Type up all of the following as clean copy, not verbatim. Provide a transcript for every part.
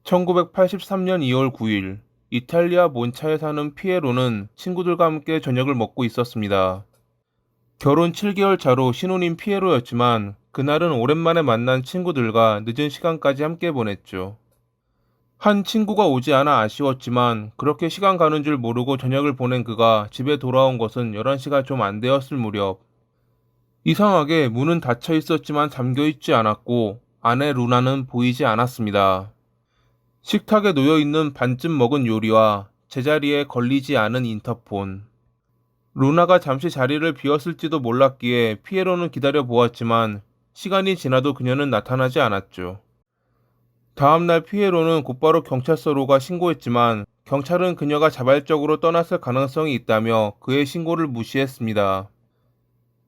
1983년 2월 9일, 이탈리아 몬차에 사는 피에로는 친구들과 함께 저녁을 먹고 있었습니다. 결혼 7개월 차로 신혼인 피에로였지만 그날은 오랜만에 만난 친구들과 늦은 시간까지 함께 보냈죠. 한 친구가 오지 않아 아쉬웠지만 그렇게 시간 가는 줄 모르고 저녁을 보낸 그가 집에 돌아온 것은 11시가 좀 안 되었을 무렵. 이상하게 문은 닫혀 있었지만 잠겨 있지 않았고 아내 루나는 보이지 않았습니다. 식탁에 놓여 있는 반쯤 먹은 요리와 제자리에 걸리지 않은 인터폰. 루나가 잠시 자리를 비웠을지도 몰랐기에 피에로는 기다려 보았지만 시간이 지나도 그녀는 나타나지 않았죠. 다음날 피에로는 곧바로 경찰서로 가 신고했지만 경찰은 그녀가 자발적으로 떠났을 가능성이 있다며 그의 신고를 무시했습니다.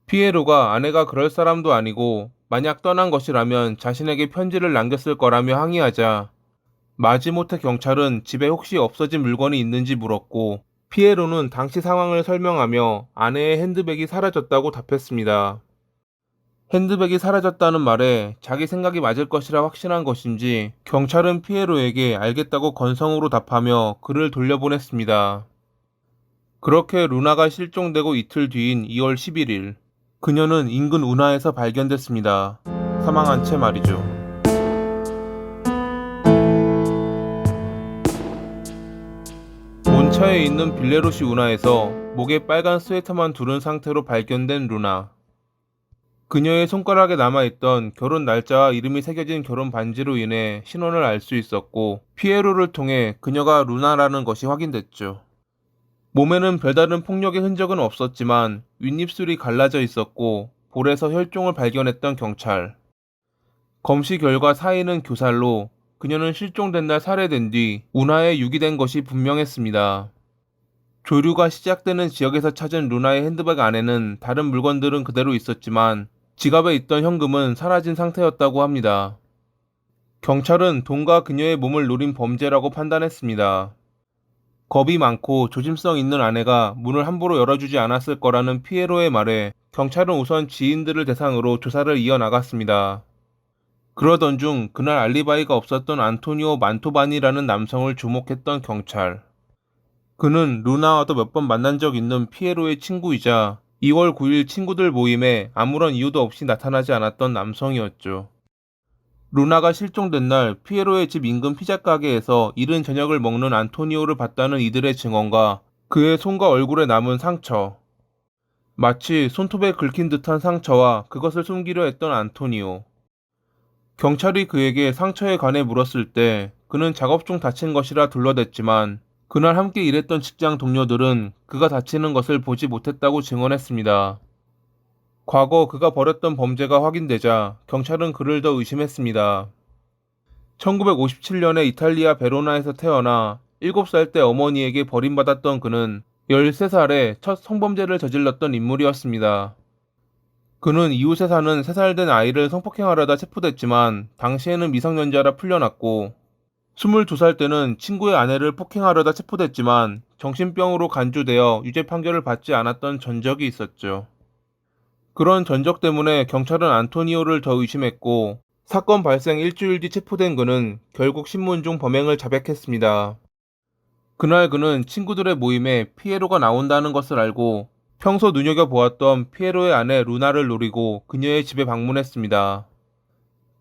피에로가 아내가 그럴 사람도 아니고 만약 떠난 것이라면 자신에게 편지를 남겼을 거라며 항의하자 마지못해 경찰은 집에 혹시 없어진 물건이 있는지 물었고 피에로는 당시 상황을 설명하며 아내의 핸드백이 사라졌다고 답했습니다. 핸드백이 사라졌다는 말에 자기 생각이 맞을 것이라 확신한 것인지 경찰은 피에로에게 알겠다고 건성으로 답하며 그를 돌려보냈습니다. 그렇게 루나가 실종되고 이틀 뒤인 2월 11일, 그녀는 인근 운하에서 발견됐습니다. 사망한 채 말이죠. 몬차에 있는 빌레로시 운하에서 목에 빨간 스웨터만 두른 상태로 발견된 루나. 그녀의 손가락에 남아있던 결혼 날짜와 이름이 새겨진 결혼 반지로 인해 신원을 알 수 있었고 피에로를 통해 그녀가 루나라는 것이 확인됐죠. 몸에는 별다른 폭력의 흔적은 없었지만 윗입술이 갈라져 있었고 볼에서 혈종을 발견했던 경찰. 검시 결과 사인은 교살로 그녀는 실종된 날 살해된 뒤 운하에 유기된 것이 분명했습니다. 조류가 시작되는 지역에서 찾은 루나의 핸드백 안에는 다른 물건들은 그대로 있었지만 지갑에 있던 현금은 사라진 상태였다고 합니다. 경찰은 돈과 그녀의 몸을 노린 범죄라고 판단했습니다. 겁이 많고 조심성 있는 아내가 문을 함부로 열어주지 않았을 거라는 피에로의 말에 경찰은 우선 지인들을 대상으로 조사를 이어나갔습니다. 그러던 중 그날 알리바이가 없었던 안토니오 만토바니라는 남성을 주목했던 경찰. 그는 루나와도 몇 번 만난 적 있는 피에로의 친구이자 2월 9일 친구들 모임에 아무런 이유도 없이 나타나지 않았던 남성이었죠. 루나가 실종된 날 피에로의 집 인근 피자 가게에서 이른 저녁을 먹는 안토니오를 봤다는 이들의 증언과 그의 손과 얼굴에 남은 상처. 마치 손톱에 긁힌 듯한 상처와 그것을 숨기려 했던 안토니오. 경찰이 그에게 상처에 관해 물었을 때 그는 작업 중 다친 것이라 둘러댔지만 그날 함께 일했던 직장 동료들은 그가 다치는 것을 보지 못했다고 증언했습니다. 과거 그가 벌였던 범죄가 확인되자 경찰은 그를 더 의심했습니다. 1957년에 이탈리아 베로나에서 태어나 7살 때 어머니에게 버림받았던 그는 13살에 첫 성범죄를 저질렀던 인물이었습니다. 그는 이웃에 사는 3살 된 아이를 성폭행하려다 체포됐지만 당시에는 미성년자라 풀려났고 22살 때는 친구의 아내를 폭행하려다 체포됐지만 정신병으로 간주되어 유죄 판결을 받지 않았던 전적이 있었죠. 그런 전적 때문에 경찰은 안토니오를 더 의심했고 사건 발생 일주일 뒤 체포된 그는 결국 신문 중 범행을 자백했습니다. 그날 그는 친구들의 모임에 피에로가 나온다는 것을 알고 평소 눈여겨보았던 피에로의 아내 루나를 노리고 그녀의 집에 방문했습니다.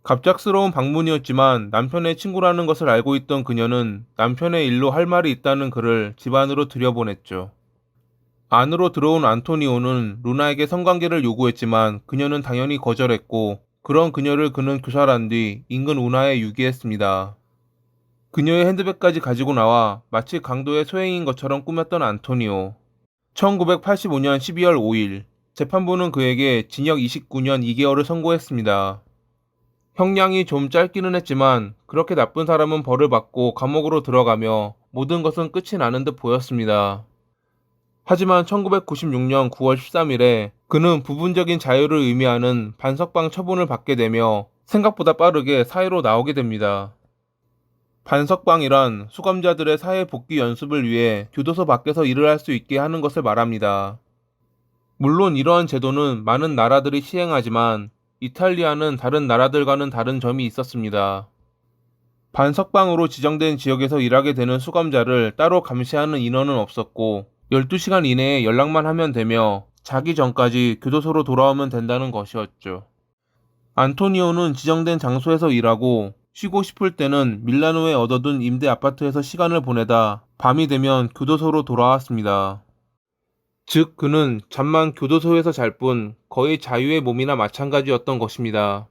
갑작스러운 방문이었지만 남편의 친구라는 것을 알고 있던 그녀는 남편의 일로 할 말이 있다는 그를 집 안으로 들여보냈죠. 안으로 들어온 안토니오는 루나에게 성관계를 요구했지만 그녀는 당연히 거절했고 그런 그녀를 그는 교살한 뒤 인근 운하에 유기했습니다. 그녀의 핸드백까지 가지고 나와 마치 강도의 소행인 것처럼 꾸몄던 안토니오. 1985년 12월 5일 재판부는 그에게 징역 29년 2개월을 선고했습니다. 형량이 좀 짧기는 했지만 그렇게 나쁜 사람은 벌을 받고 감옥으로 들어가며 모든 것은 끝이 나는 듯 보였습니다. 하지만 1996년 9월 13일에 그는 부분적인 자유를 의미하는 반석방 처분을 받게 되며 생각보다 빠르게 사회로 나오게 됩니다. 반석방이란 수감자들의 사회 복귀 연습을 위해 교도소 밖에서 일을 할 수 있게 하는 것을 말합니다. 물론 이러한 제도는 많은 나라들이 시행하지만 이탈리아는 다른 나라들과는 다른 점이 있었습니다. 반석방으로 지정된 지역에서 일하게 되는 수감자를 따로 감시하는 인원은 없었고 12시간 이내에 연락만 하면 되며 자기 전까지 교도소로 돌아오면 된다는 것이었죠. 안토니오는 지정된 장소에서 일하고 쉬고 싶을 때는 밀라노에 얻어둔 임대 아파트에서 시간을 보내다 밤이 되면 교도소로 돌아왔습니다. 즉 그는 잠만 교도소에서 잘 뿐 거의 자유의 몸이나 마찬가지였던 것입니다.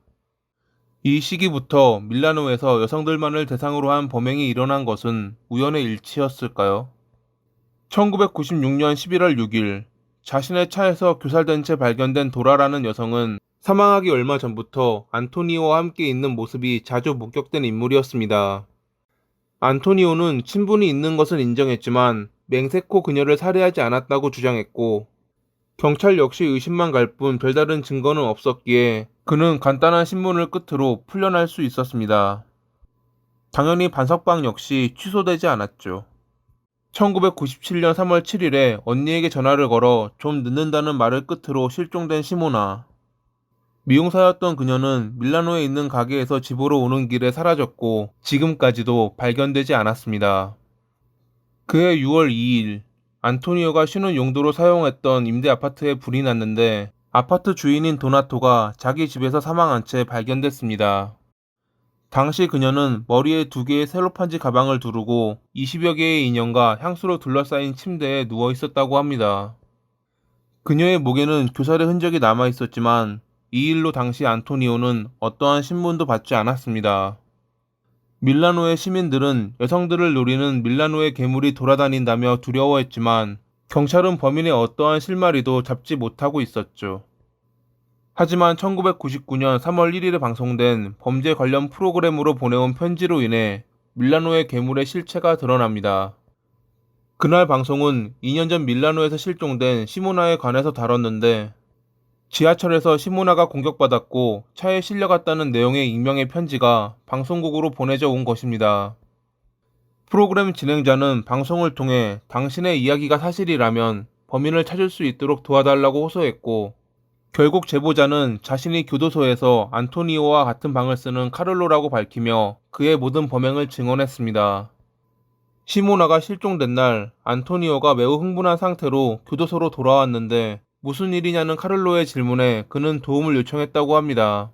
이 시기부터 밀라노에서 여성들만을 대상으로 한 범행이 일어난 것은 우연의 일치였을까요? 1996년 11월 6일 자신의 차에서 교살된 채 발견된 도라라는 여성은 사망하기 얼마 전부터 안토니오와 함께 있는 모습이 자주 목격된 인물이었습니다. 안토니오는 친분이 있는 것은 인정했지만 맹세코 그녀를 살해하지 않았다고 주장했고 경찰 역시 의심만 갈 뿐 별다른 증거는 없었기에 그는 간단한 신문을 끝으로 풀려날 수 있었습니다. 당연히 반석방 역시 취소되지 않았죠. 1997년 3월 7일에 언니에게 전화를 걸어 좀 늦는다는 말을 끝으로 실종된 시모나. 미용사였던 그녀는 밀라노에 있는 가게에서 집으로 오는 길에 사라졌고 지금까지도 발견되지 않았습니다. 그해 6월 2일 안토니오가 쉬는 용도로 사용했던 임대 아파트에 불이 났는데 아파트 주인인 도나토가 자기 집에서 사망한 채 발견됐습니다. 당시 그녀는 머리에 2개의 셀로판지 가방을 두르고 20여 개의 인형과 향수로 둘러싸인 침대에 누워 있었다고 합니다. 그녀의 목에는 교살의 흔적이 남아 있었지만 이 일로 당시 안토니오는 어떠한 신문도 받지 않았습니다. 밀라노의 시민들은 여성들을 노리는 밀라노의 괴물이 돌아다닌다며 두려워했지만 경찰은 범인의 어떠한 실마리도 잡지 못하고 있었죠. 하지만 1999년 3월 1일에 방송된 범죄 관련 프로그램으로 보내온 편지로 인해 밀라노의 괴물의 실체가 드러납니다. 그날 방송은 2년 전 밀라노에서 실종된 시모나에 관해서 다뤘는데 지하철에서 시모나가 공격받았고 차에 실려갔다는 내용의 익명의 편지가 방송국으로 보내져 온 것입니다. 프로그램 진행자는 방송을 통해 당신의 이야기가 사실이라면 범인을 찾을 수 있도록 도와달라고 호소했고 결국 제보자는 자신이 교도소에서 안토니오와 같은 방을 쓰는 카를로라고 밝히며 그의 모든 범행을 증언했습니다. 시모나가 실종된 날 안토니오가 매우 흥분한 상태로 교도소로 돌아왔는데 무슨 일이냐는 카를로의 질문에 그는 도움을 요청했다고 합니다.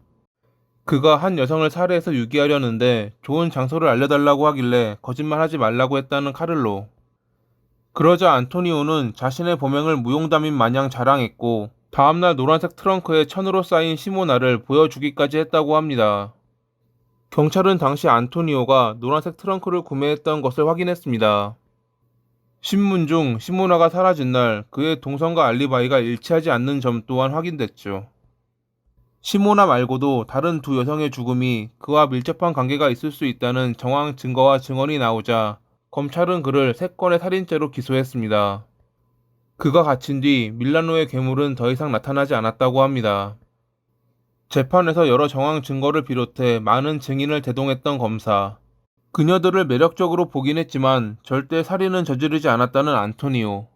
그가 한 여성을 살해해서 유기하려는데 좋은 장소를 알려달라고 하길래 거짓말하지 말라고 했다는 카를로. 그러자 안토니오는 자신의 범행을 무용담인 마냥 자랑했고 다음날 노란색 트렁크에 천으로 쌓인 시모나를 보여주기까지 했다고 합니다. 경찰은 당시 안토니오가 노란색 트렁크를 구매했던 것을 확인했습니다. 신문 중 시모나가 사라진 날 그의 동선과 알리바이가 일치하지 않는 점 또한 확인됐죠. 시모나 말고도 다른 2여성의 죽음이 그와 밀접한 관계가 있을 수 있다는 정황 증거와 증언이 나오자 검찰은 그를 3건의 살인죄로 기소했습니다. 그가 갇힌 뒤 밀라노의 괴물은 더 이상 나타나지 않았다고 합니다. 재판에서 여러 정황 증거를 비롯해 많은 증인을 대동했던 검사. 그녀들을 매력적으로 보긴 했지만 절대 살인은 저지르지 않았다는 안토니오.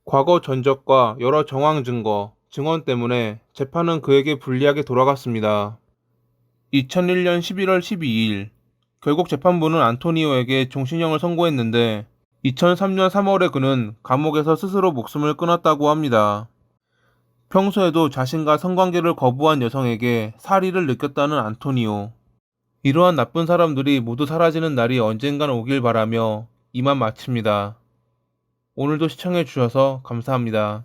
과거 전적과 여러 정황 증거, 증언 때문에 재판은 그에게 불리하게 돌아갔습니다. 2001년 11월 12일 결국 재판부는 안토니오에게 종신형을 선고했는데 2003년 3월에 그는 감옥에서 스스로 목숨을 끊었다고 합니다. 평소에도 자신과 성관계를 거부한 여성에게 살의를 느꼈다는 안토니오. 이러한 나쁜 사람들이 모두 사라지는 날이 언젠간 오길 바라며 이만 마칩니다. 오늘도 시청해 주셔서 감사합니다.